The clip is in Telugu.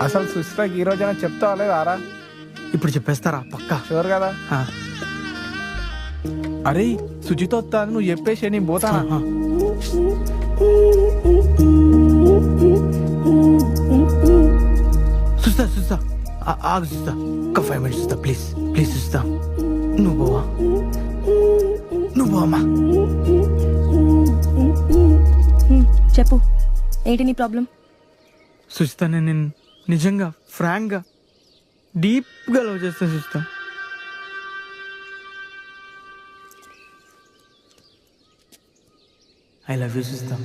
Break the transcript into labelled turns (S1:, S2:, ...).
S1: అసలు సుష్టాకి ఈ రోజైనా చెప్తావా లేదా రా?
S2: ఇప్పుడు చెప్పేస్తారా పక్కా?
S1: షూర్ కదా?
S2: ఆ,
S1: అరే సుజిత వస్తా నువ్వు చెప్పేసి నేను పోతానా?
S2: ఆ. సుస్తా సుస్తా ఆగు సుస్తా, ఒక 5 minutes సుస్తా, ప్లీజ్ ప్లీజ్ సుస్తా. నువ్వు పోవా, నువ్వు పోవమ్మా.
S3: చెప్పు, ఏంటి నీ ప్రాబ్లం?
S2: సుస్తా నేను నిజంగా ఫ్రాంక్గా డీప్గా లవ్ చేస్తా సుస్తా. I love you సుస్తా.